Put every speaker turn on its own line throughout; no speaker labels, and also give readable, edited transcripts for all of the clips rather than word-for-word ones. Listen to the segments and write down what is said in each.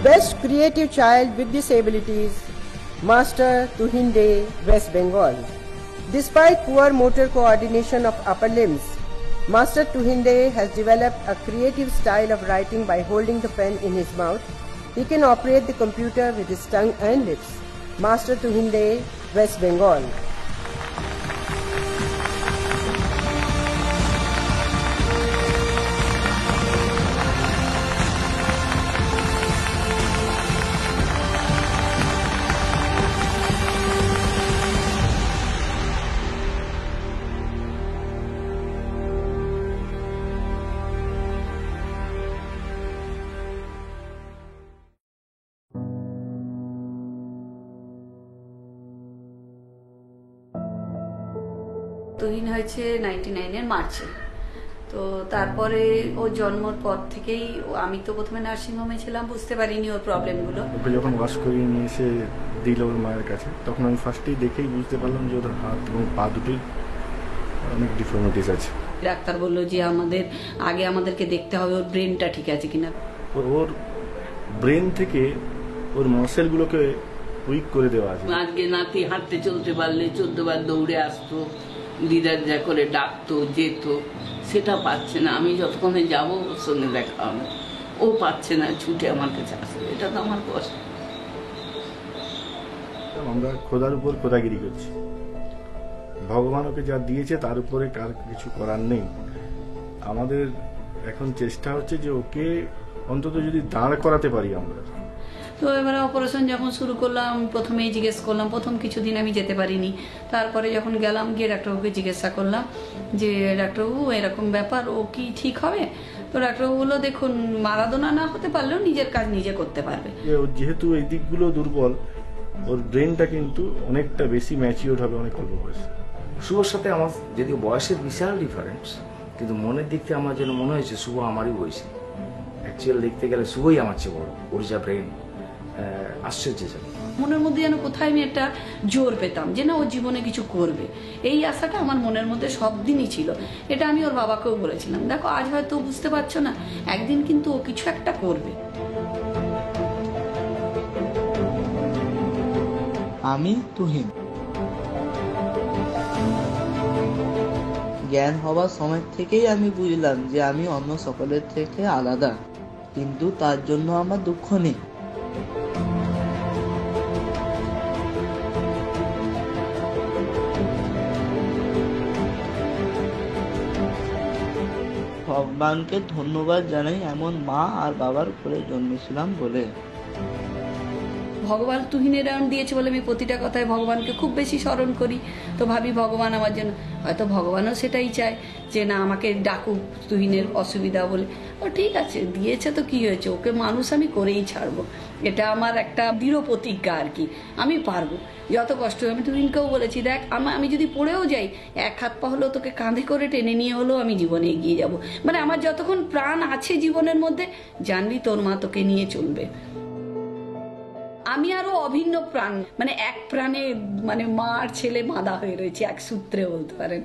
Best Creative Child with Disabilities, Master Tuhinde, West Bengal. Despite poor motor coordination of upper limbs, Master Tuhinde has developed a creative style of writing by holding the pen in his mouth. He can operate the computer with his tongue and lips. Master Tuhinde, West Bengal.
Tuhin হয়েছে 99 এর মার্চে। তো তারপরে ও জন্মের পর থেকেই আমি তো প্রথমে নার্সিং হোমে ছিলাম, বুঝতে পারিনি ওর প্রবলেমগুলো।
ওকে যখন ওয়াশ করিয়ে নিয়ে এসে দিল ওর মায়ের কাছে, তখন আমি ফার্স্টেই দেখেই বুঝতে পারলাম যে ওর হাত এবং পা দুটোই অনেক ডিফর্মিটিস আছে।
ডাক্তার বললো যে আমাদেরকে দেখতে হবে ওর ব্রেনটা ঠিক আছে কিনা।
ওর ব্রেন থেকে ওর মাসেলগুলোকে উইক করে দেওয়া আছে।
আজকে নাতি হাঁটতে চলতে পারলে 14 বার দৌড়ে আসতো, দিদার যা করে ডাকতো যেত, সেটা পাচ্ছে না। আমি যতক্ষণে যাবো ওর সঙ্গে দেখা হবে, ও পাচ্ছে না, ছুটে আমার কাছে আসবে, এটা তো আমার কষ্ট।
আমরা খোদার উপর খোদাগিরি করছি, ভগবান ওকে যা দিয়েছে তার উপরে কার কিছু করার নেই। আমাদের এখন চেষ্টা হচ্ছে যে ওকে অন্তত যদি দাঁড় করাতে পারি আমরা।
তো এবারে অপারেশন যখন শুরু করলাম, প্রথমেই জিজ্ঞেস করলাম, প্রথম কিছুদিন আমি যেতে পারিনি। তারপরে যখন গেলাম, গিয়ে ডাক্তারবাবুকে জিজ্ঞাসা করলাম যে ডাক্তারবাবু এরকম ব্যাপার, ও কি ঠিক হবে? তো ডাক্তারবাবু বললো, দেখুন মারাদোনা না হতে পারলেও নিজের কাজ নিজে করতে পারবে।
যেহেতু এই দিকগুলো দুর্বল, ওর ব্রেনটা কিন্তু অনেকটা বেশি ম্যাচিওর হবে অনেক অল্প বয়সে।
শুভর সাথে আমার যদিও বয়সের বিশাল ডিফারেন্স, কিন্তু মনের দিক থেকে আমার যেন মনে হয়েছে শুভ আমারই বয়সী। অ্যাকচুয়াল দেখতে গেলে শুভই আমার চেয়ে বড়। ওর যা ব্রেন, আশ্চর্যজনক।
মনের মধ্যে যেন কোথায় আমি একটা জোর পেতাম যে না, ও জীবনে কিছু করবে, এই আশাটা আমার মনের মধ্যে সব দিনই ছিল। এটা আমি ওর বাবাকেও বলেছিলাম, দেখো আজ হয়তো বুঝতে পারছো না, একদিন কিন্তু ও কিছু একটা করবে।
আমি তুহিন। জ্ঞান হবার সময় থেকেই আমি বুঝলাম যে আমি অন্য সকলের থেকে আলাদা, কিন্তু তার জন্য আমার দুঃখ নেই। ভগবানকে ধন্যবাদ জানাই এমন মা আর বাবার উপরে জন্মেছিলাম বলে।
ভগবান তুহিনের রাউন্ড দিয়েছে বলে আমি প্রতিটা কথায় ভগবানকে খুব বেশি স্মরণ করি। তো ভাবি ভগবান আমার জন্য, হয়তো ভগবানও সেটাই চায় যে না আমাকে ডাকুক তুহিনের অসুবিধা বলে। ও ঠিক আছে, দিয়েছে তো কি হয়েছে, ওকে মানুষ আমি করেই ছাড়বো, এটা আমার একটা দৃঢ় প্রতিজ্ঞা আর কি। আমি পারবো, যত কষ্ট। আমি তুহিনকেও বলেছি, দেখ আমি যদি পড়েও যাই, এক হাত পা হলেও তোকে কাঁধে করে টেনে নিয়ে হলেও আমি জীবনে এগিয়ে যাব। মানে আমার যতক্ষণ প্রাণ আছে জীবনের মধ্যে, জানবি তোর মা তোকে নিয়ে চলবে। আমি আরো অভিন্ন প্রাণ, মানে এক প্রাণে, মানে মা আর ছেলে বাঁধা হয়ে রয়েছে এক সূত্রে বলতে পারেন।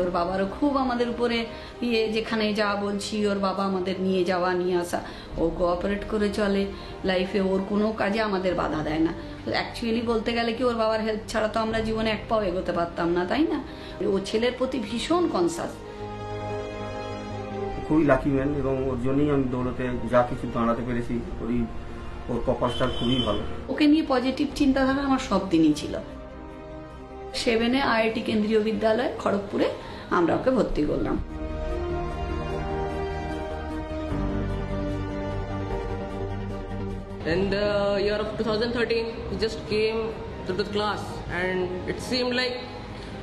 ওর বাবারও খুব আমাদের উপরে যেখানে যা বলছি ওর বাবা আমাদের নিয়ে যাওয়া নিয়ে আসা, ও কোঅপারেট করে চলে লাইফে, ওর কোনো কাজে আমাদের বাধা দেয় না। অ্যাকচুয়ালি বলতে গেলে কি, ওর বাবার হেল্প ছাড়া তো আমরা জীবনে এক পাও এগোতে পারতাম না, তাই না? ও ছেলের প্রতি ভীষণ কনসাস।
খুবই লাকি ম্যান, এবং ওর জন্যই আমি দৌড়তে যা কিছু দাঁড়াতে পেরেছি। ওর কপালটা খুবই ভালো।
ওকে নিয়ে পজিটিভ চিন্তাধারা আমার সব দিনই ছিল। 7-এ IIT কেন্দ্রীয় বিদ্যালয় খড়গপুরে আমরা ওকে ভর্তি করলাম।
In the year of 2013, he just came to the class and it seemed like,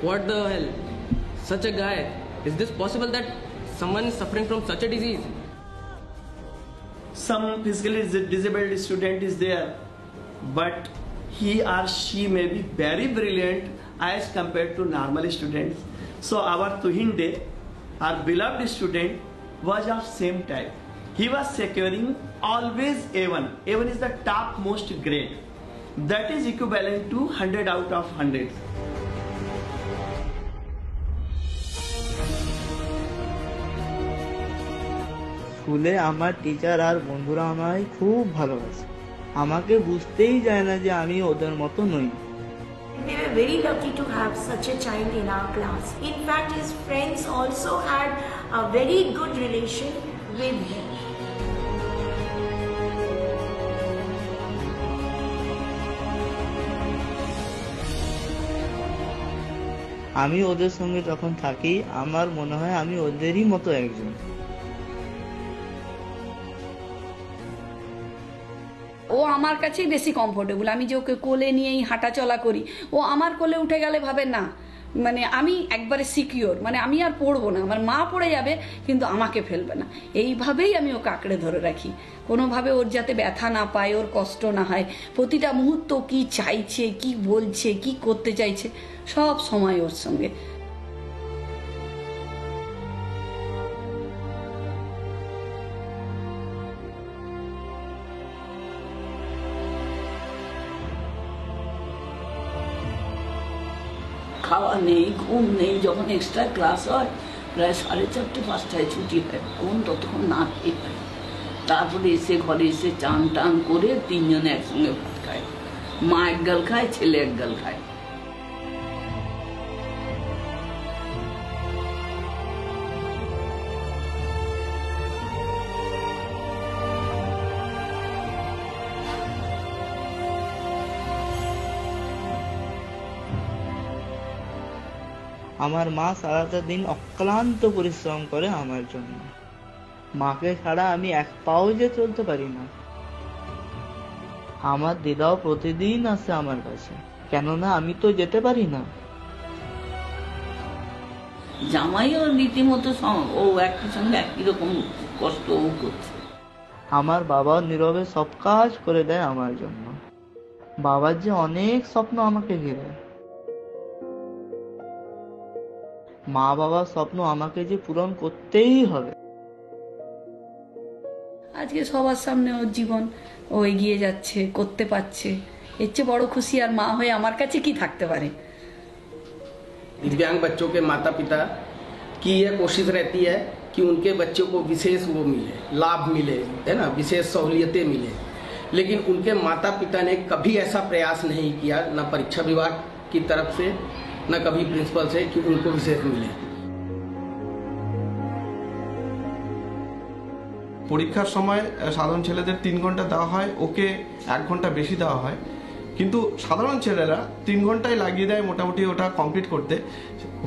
what the hell? Such a guy. Is this possible that someone is suffering from such a disease?
some physically disabled student is there, but he or she may be very brilliant as compared to normal students. So our Tuhinde, our beloved student, was of same type. He was securing always A1. A1 is the topmost grade. That is equivalent to 100 out of 100.
স্কুলে আমার teacher আর বন্ধুরা আমায় খুব ভালোবাসে, আমাকে বুঝতেই যায় না যে আমি ওদের মতো নই।
We were very lucky to have such a child in our class. In fact, his friends also had a very good relation with him.
আমি ওদের সঙ্গে যখন থাকি আমার মনে হয় আমি ওদেরই মতো একজন।
ও আমার কাছেই বেশি কমফোর্টেবল। আমি যে ওকে কোলে নিয়েই হাঁটা চলা করি, ও আমার কোলে উঠে গেলে ভাবে না মানে আমি একবারে সিকিওর, মানে আমি আর পড়বো না, আমার মা পড়ে যাবে কিন্তু আমাকে ফেলবে না। এইভাবেই আমি ওকে আঁকড়ে ধরে রাখি, কোনোভাবে ওর যাতে ব্যথা না পায়, ওর কষ্ট না হয়। প্রতিটা মুহূর্ত কি চাইছে, কি বলছে, কি করতে চাইছে, সব সময় ওর সঙ্গে।
খাওয়া নেই, ঘুম নেই। যখন এক্সট্রা ক্লাস হয় প্রায় 4:30 5টায় ছুটি হয়, কোন ততক্ষণ না খেয়ে হয়। তারপরে এসে ঘরে এসে চান টান করে তিনজনে একসঙ্গে ভাত খায়। মা এক গাল খায়, ছেলে এক গাল খায়।
আমার মা সারাটা দিন অক্লান্ত পরিশ্রম করে আমার জন্য। মাকে ছাড়া আমি এক পাও যে চলতে পারি না। আমার দিদাও প্রতিদিন আসে আমার কাছে, কেননা আমি তো যেতে পারি না।
জামাইও রীতিমতো ও একই সঙ্গে একই রকম কষ্ট ও করছে।
আমার বাবা নীরবে সব কাজ করে দেয় আমার জন্য। বাবার যে অনেক স্বপ্ন আমাকে ঘিরে, মা বাবার স্বপ্ন আমাকে যে পূরণ করতেই হবে।
আজকে সবার সামনে ওর জীবন ও এগিয়ে যাচ্ছে, করতে পারছে, এর চেয়ে বড় খুশি আর মা হয়ে আমার কাছে কি থাকতে পারে।
दिव्यांग बच्चों के माता पिता की यह कोशिश रहती है कि उनके बच्चों को विशेष वो मिले, लाभ मिले, है ना, विशेष सहूलियतें मिले, लेकिन उनके माता पिता ने कभी ऐसा प्रयास नहीं किया, न परीक्षा विभाग की तरफ से न कभी प्रिंसिपल से, कि उनको विशेष मिले।
পরীক্ষার সময় সাধারণ ছেলেদের 3 ঘন্টা দেওয়া হয়, ওকে 1 ঘন্টা বেশি দেওয়া হয়, কিন্তু সাধারণ ছেলেরা 3 ঘন্টায় লাগিয়ে দেয় মোটামুটি ওটা কমপ্লিট করতে।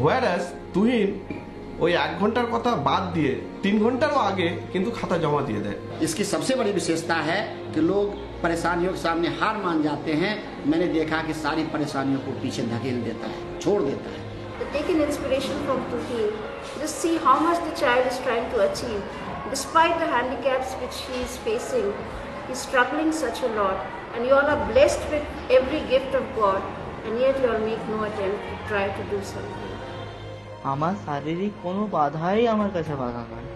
হোয়ারাস তুহিন ওই 1 ঘন্টার কথা বাদ দিয়ে 3 ঘন্টারও আগে কিন্তু খাতা জমা দিয়ে দেয়।
इसकी सबसे बड़ी विशेषता है कि लोग परेशानियों के सामने हार मान जाते हैं। मैंने देखा कि सारी परेशानियों को पीछे धकेल देता है, छोड़ देता है।
Take an inspiration from Tuhin. Just see how much the child is trying to achieve. Despite the handicaps which he is facing, he is struggling such a lot. And you all are blessed with every gift of God, and yet you all make no attempt to try to do something.
আমার শারীরিক কোনো বাধাই আমার কাছে বাধা নয়।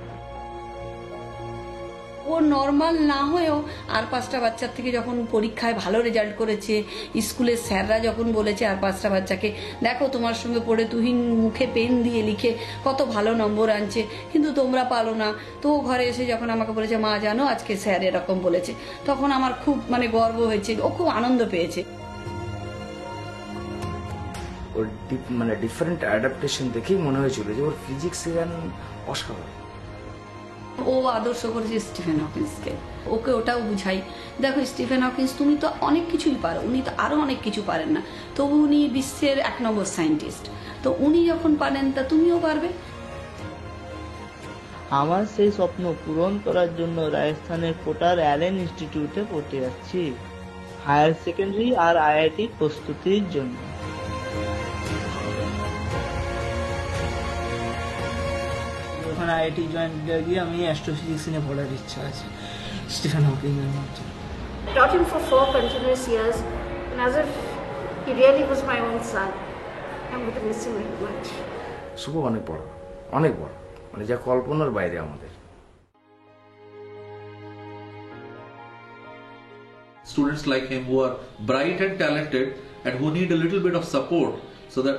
ও normal না হয়েও আর 5টা বাচ্চার থেকে যখন পরীক্ষায় ভালো রেজাল্ট করেছে, স্কুলের স্যাররা যখন বলেছে আর 5টা বাচ্চাকে দেখো তোমার সঙ্গে পড়ে তুহিন মুখে পেন দিয়ে লিখে কত ভালো নম্বর আনছে, কিন্তু তোমরা পারো না, তো ঘরে এসে যখন আমাকে বলেছে মা জানো আজকে স্যার এরকম বলেছে, তখন আমার খুব গর্ব হয়েছে, ও খুব আনন্দ পেয়েছে।
ওর ডিফারেন্ট অ্যাডাপ্টেশন দেখেই মনে হয়েছিল যে ওর ফিজিক্স জ্ঞান অসাধারণ।
ও আদর্শ করেছে স্টিফেন হকিন্সকে, ওকে ওটাও বুঝাই, দেখো স্টিফেন হকিন্স তুমি তো অনেক কিছুই পারো, উনি তো আরো অনেক কিছু পারেন না, তবু উনি বিশ্বের 1 নম্বর সায়েন্টিস্ট, তো উনি যখন পারেন তা তুমিও পারবে।
আমার সেই স্বপ্ন পূরণ করার জন্য রাজস্থানের কোটার অ্যালেন ইনস্টিটিউটে পড়তে যাচ্ছি, হায়ার সেকেন্ডারি আর আইআইটি প্রস্তুতির জন্য।
ওখানে আইআইটি জয়েন গিয়ে আমি অ্যাস্ট্রোফিজিক্স নিয়ে পড়ার ইচ্ছা আছে,
Stephen Hawking এর মতো।
Taught him for 4 continuous years, and as if he really was my own son. I'm going to miss him very much.
শুভ অনেক বড়, অনেক বড়, মানে যা কল্পনার বাইরে আমাদের।
Students like him who are bright and talented and who need a little bit of support so that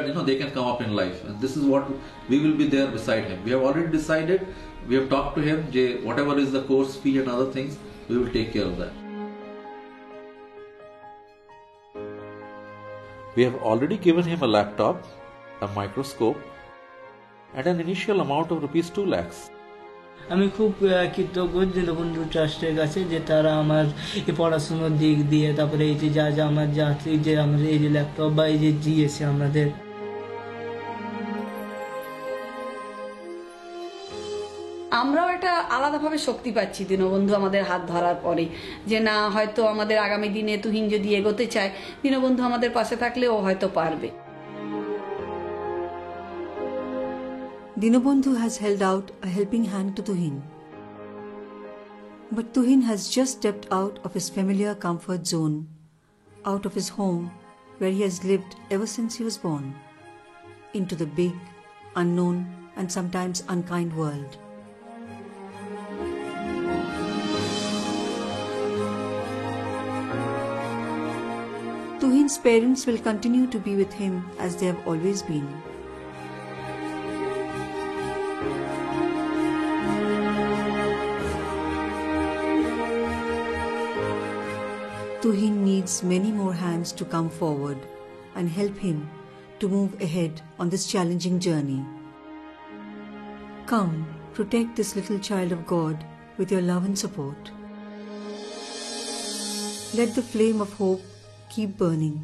you know they can come up in life, and this is what we will be there beside him. We have already decided, we have talked to him, whatever is the course fee and other things, we will take care of that. We have already given him a laptop, a microscope and an initial amount of rupees 2 lakhs.
আমি খুব কৃতজ্ঞ দীনবন্ধু ট্রাস্টের কাছে যে তারা আমার এই পড়াশোনার দিক দিয়ে তারপরে এই যে যা আমার যে আমাদের এই যে ল্যাপটপ বা এই যে দিয়েছে আমাদের।
আমরাও একটা আলাদাভাবে শক্তি পাচ্ছি দীনবন্ধু আমাদের হাত ধরার পরে, যে না হয়তো আমাদের আগামী দিনে তুহিন যদি এগোতে চায়, দীনবন্ধু আমাদের পাশে থাকলে ও হয়তো পারবে।
Dinabandhu has held out a helping hand to Tuhin. But Tuhin has just stepped out of his familiar comfort zone, out of his home where he has lived ever since he was born, into the big, unknown and sometimes unkind world. Tuhin's parents will continue to be with him as they have always been. Tuhin needs many more hands to come forward and help him to move ahead on this challenging journey. Come, protect this little child of God with your love and support. Let the flame of hope keep burning.